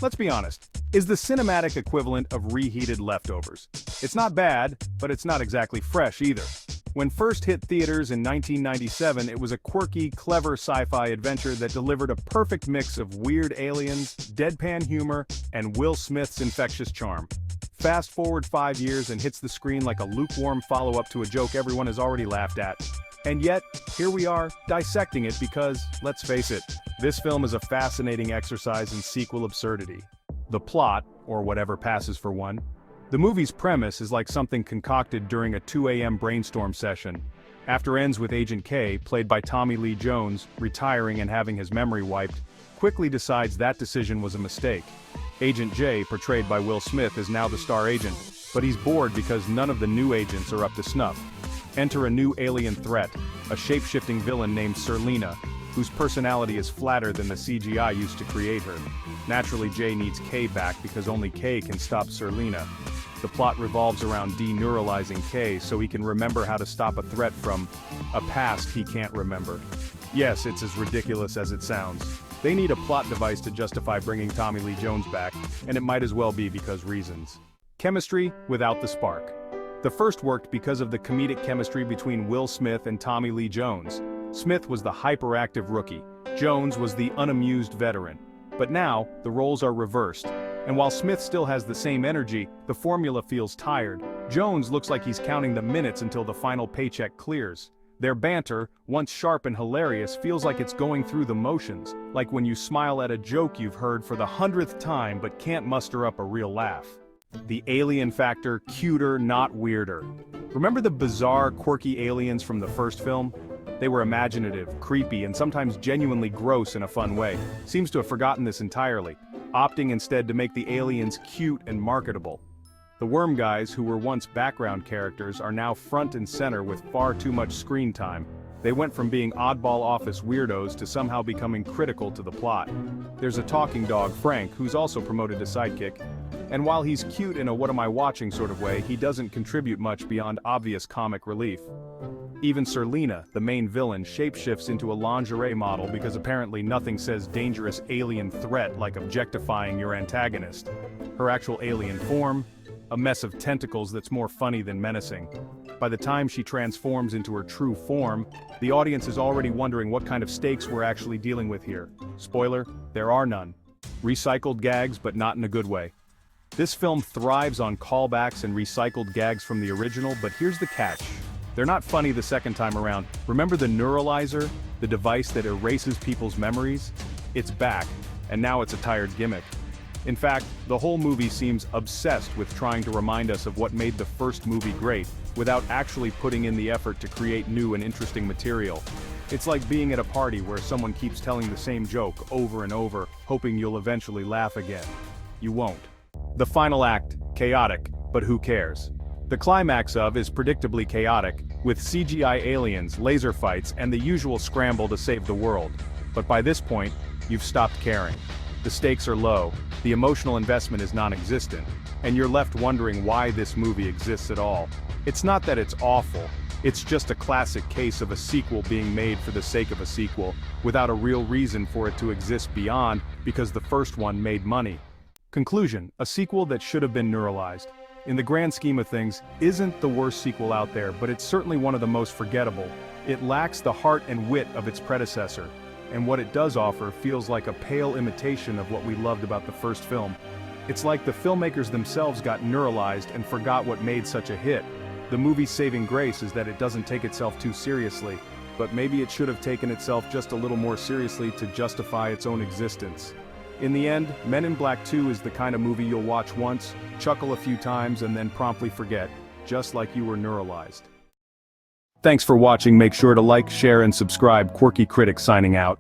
let's be honest, is the cinematic equivalent of reheated leftovers. It's not bad, but it's not exactly fresh either. When first hit theaters in 1997, it was a quirky, clever sci-fi adventure that delivered a perfect mix of weird aliens, deadpan humor, and Will Smith's infectious charm. Fast forward 5 years and hits the screen like a lukewarm follow-up to a joke everyone has already laughed at. And yet, here we are, dissecting it because, let's face it, this film is a fascinating exercise in sequel absurdity. The plot, or whatever passes for one. The movie's premise is like something concocted during a 2 a.m. brainstorm session. After ends with Agent K, played by Tommy Lee Jones, retiring and having his memory wiped, quickly decides that decision was a mistake. Agent J, portrayed by Will Smith, is now the star agent, but he's bored because none of the new agents are up to snuff. Enter a new alien threat, a shape-shifting villain named Serlina, whose personality is flatter than the CGI used to create her. Naturally, J needs K back because only K can stop Serlina. The plot revolves around deneuralizing K so he can remember how to stop a threat from a past he can't remember. Yes, it's as ridiculous as it sounds. They need a plot device to justify bringing Tommy Lee Jones back, and it might as well be because reasons. Chemistry without the spark. The first worked because of the comedic chemistry between Will Smith and Tommy Lee Jones. Smith was the hyperactive rookie, Jones was the unamused veteran. But now, the roles are reversed. And while Smith still has the same energy, the formula feels tired. Jones looks like he's counting the minutes until the final paycheck clears. Their banter, once sharp and hilarious, feels like it's going through the motions, like when you smile at a joke you've heard for the 100th time but can't muster up a real laugh. The alien factor, cuter, not weirder. Remember the bizarre, quirky aliens from the first film? They were imaginative, creepy, and sometimes genuinely gross in a fun way. Seems to have forgotten this entirely, opting instead to make the aliens cute and marketable. The worm guys, who were once background characters, are now front and center with far too much screen time. They went from being oddball office weirdos to somehow becoming critical to the plot. There's a talking dog, Frank, who's also promoted to sidekick. And while he's cute in a what am I watching sort of way, he doesn't contribute much beyond obvious comic relief. Even Serlina, the main villain, shapeshifts into a lingerie model because apparently nothing says dangerous alien threat like objectifying your antagonist. Her actual alien form? A mess of tentacles that's more funny than menacing. By the time she transforms into her true form, the audience is already wondering what kind of stakes we're actually dealing with here. Spoiler, there are none. Recycled gags, but not in a good way. This film thrives on callbacks and recycled gags from the original, but here's the catch. They're not funny the second time around. Remember the neuralizer, the device that erases people's memories? It's back, and now it's a tired gimmick. In fact, the whole movie seems obsessed with trying to remind us of what made the first movie great, without actually putting in the effort to create new and interesting material. It's like being at a party where someone keeps telling the same joke over and over, hoping you'll eventually laugh again. You won't. The final act, chaotic, but who cares? The climax of is predictably chaotic, with CGI aliens, laser fights, and the usual scramble to save the world. But by this point, you've stopped caring. The stakes are low, the emotional investment is non-existent, and you're left wondering why this movie exists at all. It's not that it's awful, it's just a classic case of a sequel being made for the sake of a sequel, without a real reason for it to exist beyond because the first one made money. Conclusion, a sequel that should have been neuralized. In the grand scheme of things, isn't the worst sequel out there, but it's certainly one of the most forgettable. It lacks the heart and wit of its predecessor, and what it does offer feels like a pale imitation of what we loved about the first film. It's like the filmmakers themselves got neuralized and forgot what made such a hit. The movie's saving grace is that it doesn't take itself too seriously, but maybe it should have taken itself just a little more seriously to justify its own existence. In the end, Men in Black 2 is the kind of movie you'll watch once, chuckle a few times, and then promptly forget, just like you were neuralized. Thanks for watching. Make sure to like, share, and subscribe. Quirky Critic signing out.